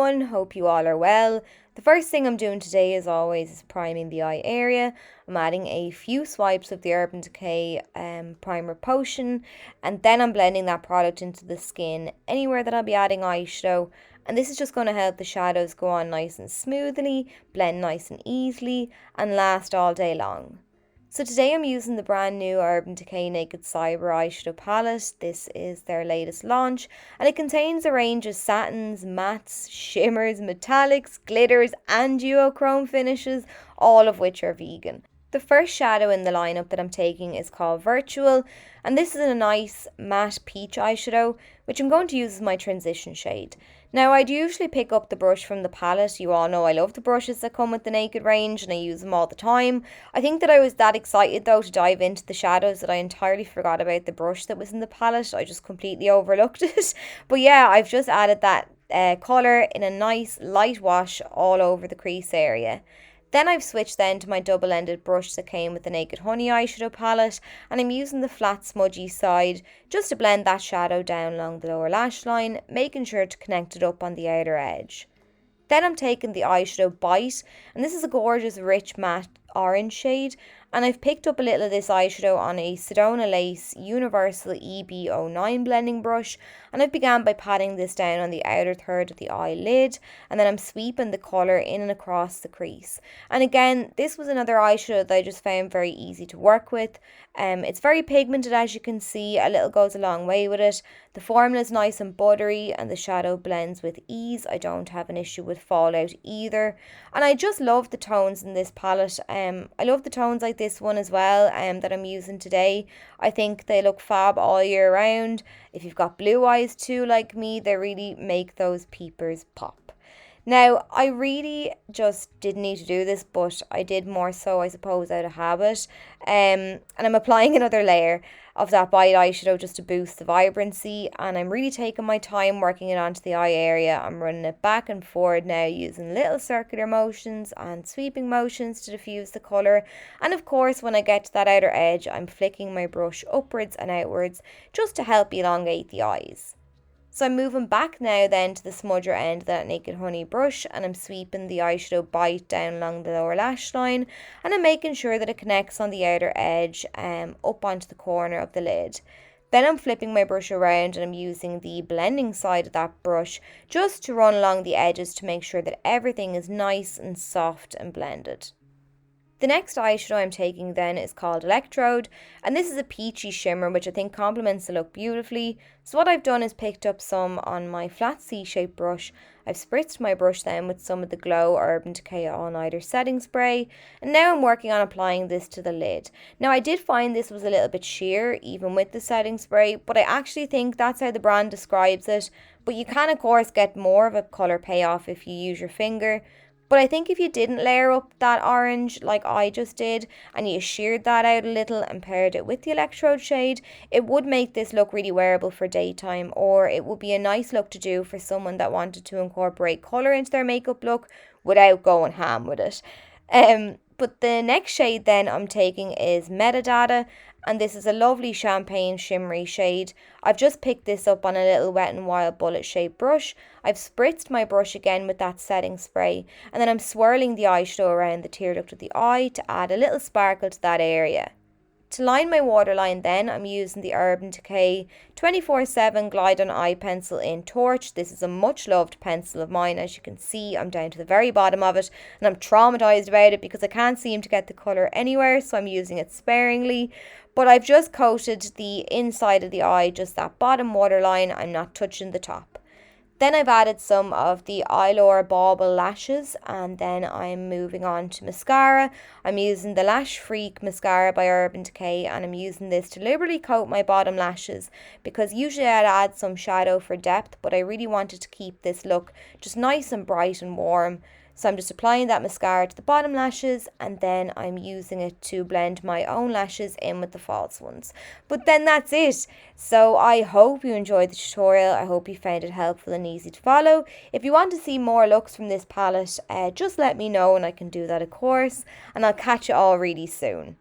everyone, hope you all are well. The first thing I'm doing today, as always, is priming the eye area. I'm adding a few swipes of the Urban Decay primer potion, and then I'm blending that product into the skin anywhere that I'll be adding eyeshadow. And this is just going to help the shadows go on nice and smoothly, blend nice and easily, and last all day long. So today I'm using the brand new Urban Decay Naked Cyber eyeshadow palette. This is their latest launch, and it contains a range of satins, mattes, shimmers, metallics, glitters and duochrome finishes, all of which are vegan. The first shadow in the lineup that I'm taking is called Virtual, and this is a nice matte peach eyeshadow, which I'm going to use as my transition shade. Now, I'd usually pick up the brush from the palette. You all know I love the brushes that come with the Naked range and I use them all the time. I think that I was that excited though to dive into the shadows that I entirely forgot about the brush that was in the palette. I just completely overlooked it. But yeah, I've just added that colour in a nice light wash all over the crease area. Then I've switched then to my double-ended brush that came with the Naked Honey eyeshadow palette, and I'm using the flat smudgy side just to blend that shadow down along the lower lash line, making sure to connect it up on the outer edge. Then I'm taking the eyeshadow Bite, and this is a gorgeous rich matte orange shade, and I've picked up a little of this eyeshadow on a Sedona Lace Universal EB09 blending brush, and I've began by patting this down on the outer third of the eyelid, and then I'm sweeping the colour in and across the crease. And again, this was another eyeshadow that I just found very easy to work with. It's very pigmented, as you can see, a little goes a long way with it. The formula is nice and buttery and the shadow blends with ease. I don't have an issue with fallout either. And I just love the tones in this palette. I love the tones like this one as well that I'm using today. I think they look fab all year round. If you've got blue eyes too like me, they really make those peepers pop. Now, I really just didn't need to do this, but I did more so, I suppose, out of habit. And I'm applying another layer of that Bite eyeshadow just to boost the vibrancy. And I'm really taking my time working it onto the eye area. I'm running it back and forward now using little circular motions and sweeping motions to diffuse the colour. And of course, when I get to that outer edge, I'm flicking my brush upwards and outwards just to help elongate the eyes. So I'm moving back now then to the smudger end of that Naked Honey brush, and I'm sweeping the eyeshadow Bite down along the lower lash line, and I'm making sure that it connects on the outer edge up onto the corner of the lid. Then I'm flipping my brush around and I'm using the blending side of that brush just to run along the edges to make sure that everything is nice and soft and blended. The next eyeshadow I'm taking then is called Electrode, and this is a peachy shimmer which I think complements the look beautifully. So what I've done is picked up some on my flat C-shaped brush. I've spritzed my brush then with some of the Glow Urban Decay All Nighter setting spray, and now I'm working on applying this to the lid. Now, I did find this was a little bit sheer even with the setting spray, but I actually think that's how the brand describes it. But you can of course get more of a colour payoff if you use your finger. But I think if you didn't layer up that orange like I just did, and you sheared that out a little and paired it with the Electrode shade, it would make this look really wearable for daytime, or it would be a nice look to do for someone that wanted to incorporate colour into their makeup look without going ham with it. But the next shade then I'm taking is Metadata, and this is a lovely champagne shimmery shade. I've just picked this up on a little Wet n Wild bullet shaped brush. I've spritzed my brush again with that setting spray, and then I'm swirling the eyeshadow around the tear duct of the eye to add a little sparkle to that area. To line my waterline then, I'm using the Urban Decay 24/7 Glide on Eye Pencil in Torch. This is a much loved pencil of mine. As you can see, I'm down to the very bottom of it, and I'm traumatised about it because I can't seem to get the colour anywhere, so I'm using it sparingly. But I've just coated the inside of the eye, just that bottom waterline. I'm not touching the top. Then I've added some of the Eylure Bauble lashes, and then I'm moving on to mascara. I'm using the Lash Freak Mascara by Urban Decay, and I'm using this to liberally coat my bottom lashes because usually I'd add some shadow for depth, but I really wanted to keep this look just nice and bright and warm. So I'm just applying that mascara to the bottom lashes, and then I'm using it to blend my own lashes in with the false ones. But then that's it. So I hope you enjoyed the tutorial. I hope you found it helpful and easy to follow. If you want to see more looks from this palette, just let me know and I can do that of course. And I'll catch you all really soon.